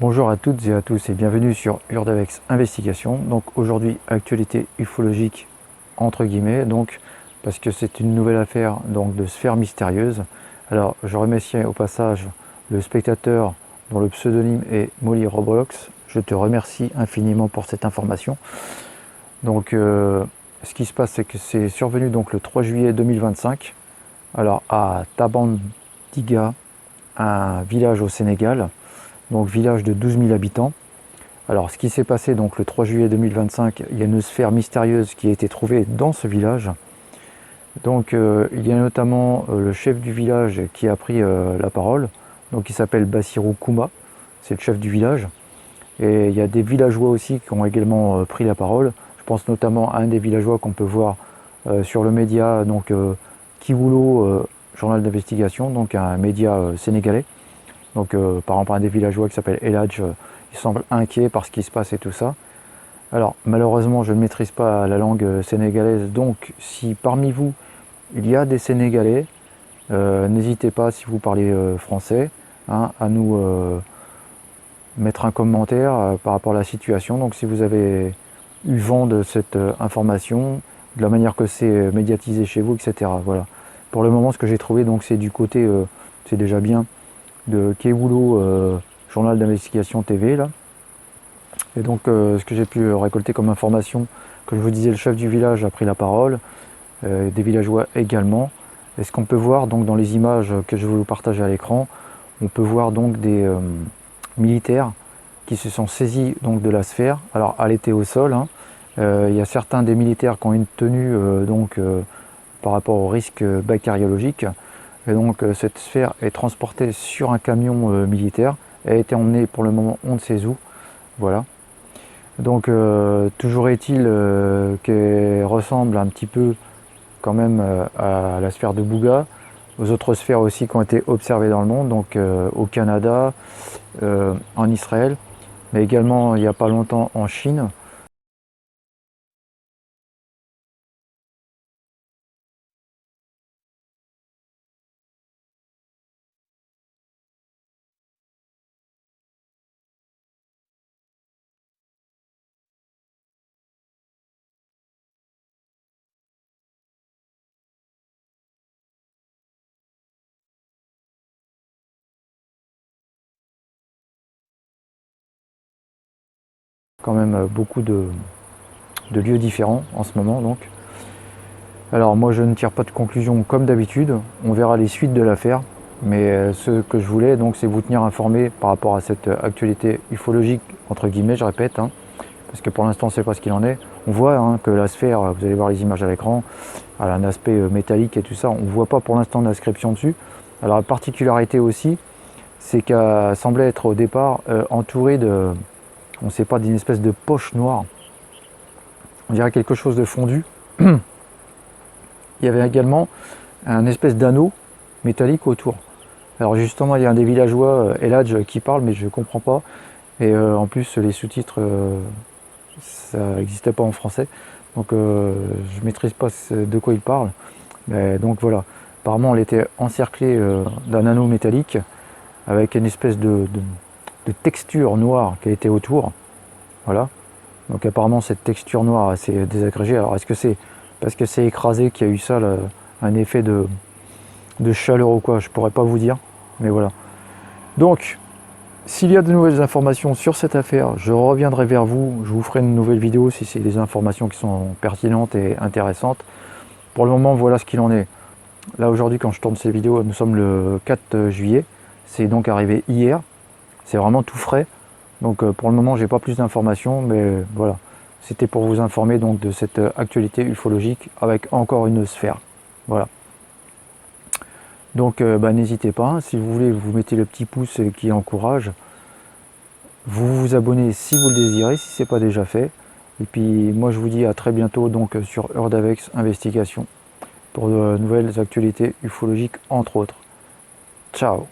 Bonjour à toutes et à tous et bienvenue sur Urdavex Investigation. Donc aujourd'hui, actualité ufologique entre guillemets, donc parce que c'est une nouvelle affaire donc de sphère mystérieuse. Alors je remercie au passage le spectateur dont le pseudonyme est Molly Roblox. Je te remercie infiniment pour cette information. Donc ce qui se passe, c'est que c'est survenu donc le 3 juillet 2025. Alors à Tabandiga, un village au Sénégal. Donc village de 12 000 habitants. Alors ce qui s'est passé donc le 3 juillet 2025, il y a une sphère mystérieuse qui a été trouvée dans ce village. Donc il y a notamment le chef du village qui a pris la parole. Donc il s'appelle Bassirou Kouma, c'est le chef du village. Et il y a des villageois aussi qui ont également pris la parole. Je pense notamment à un des villageois qu'on peut voir sur le média donc Kiwulo, journal d'investigation, donc un média sénégalais. Donc par exemple un des villageois qui s'appelle Eladj, il semble inquiet par ce qui se passe et tout ça. Alors malheureusement je ne maîtrise pas la langue sénégalaise, donc si parmi vous il y a des Sénégalais, n'hésitez pas si vous parlez français hein, à nous mettre un commentaire par rapport à la situation. Donc si vous avez eu vent de cette information, de la manière que c'est médiatisé chez vous, etc. Voilà. Pour le moment ce que j'ai trouvé donc c'est du côté, c'est déjà bien, de Kewulo, journal d'investigation TV là. Et donc ce que j'ai pu récolter comme information, que je vous disais, le chef du village a pris la parole, des villageois également. Et ce qu'on peut voir donc dans les images que je vais vous partager à l'écran, on peut voir donc des militaires qui se sont saisis donc de la sphère. Alors elle était au sol, hein. Il y a certains des militaires qui ont une tenue par rapport au risque bactériologique. Et donc cette sphère est transportée sur un camion militaire. Elle a été emmenée pour le moment on ne sait où. Voilà. Donc toujours est-il qu'elle ressemble un petit peu quand même à la sphère de Bouga, aux autres sphères aussi qui ont été observées dans le monde, donc au Canada, en Israël, mais également il n'y a pas longtemps en Chine. Quand même beaucoup de lieux différents en ce moment donc. Alors moi je ne tire pas de conclusion comme d'habitude, on verra les suites de l'affaire, mais ce que je voulais donc c'est vous tenir informé par rapport à cette actualité ufologique entre guillemets, je répète, hein, parce que pour l'instant on ne sait pas ce qu'il en est. On voit hein, que la sphère, vous allez voir les images à l'écran, elle a un aspect métallique et tout ça, on ne voit pas pour l'instant d'inscription dessus. Alors la particularité aussi, c'est qu'elle semblait être au départ entourée de, on ne sait pas, d'une espèce de poche noire. On dirait quelque chose de fondu. Il y avait également un espèce d'anneau métallique autour. Alors justement, il y a un des villageois, Eladj, qui parle, mais je ne comprends pas. Et en plus, les sous-titres, ça n'existait pas en français. Donc je ne maîtrise pas de quoi il parle. Mais, donc voilà. Apparemment, elle était encerclée d'un anneau métallique avec une espèce de texture noire qui était autour. Voilà. Donc apparemment cette texture noire assez désagrégée. Alors est-ce que c'est parce que c'est écrasé qu'il y a eu ça, là, un effet de chaleur ou quoi, je pourrais pas vous dire. Mais voilà. Donc s'il y a de nouvelles informations sur cette affaire, je reviendrai vers vous. Je vous ferai une nouvelle vidéo si c'est des informations qui sont pertinentes et intéressantes. Pour le moment, voilà ce qu'il en est. Là aujourd'hui, quand je tourne ces vidéos, nous sommes le 4 juillet. C'est donc arrivé hier. C'est vraiment tout frais. Donc pour le moment, j'ai pas plus d'informations, mais voilà. C'était pour vous informer donc de cette actualité ufologique avec encore une sphère. Voilà. Donc n'hésitez pas, hein, si vous voulez, vous mettez le petit pouce qui encourage. Vous vous abonnez si vous le désirez, si ce n'est pas déjà fait. Et puis moi je vous dis à très bientôt donc sur Urdavex Investigation pour de nouvelles actualités ufologiques entre autres. Ciao.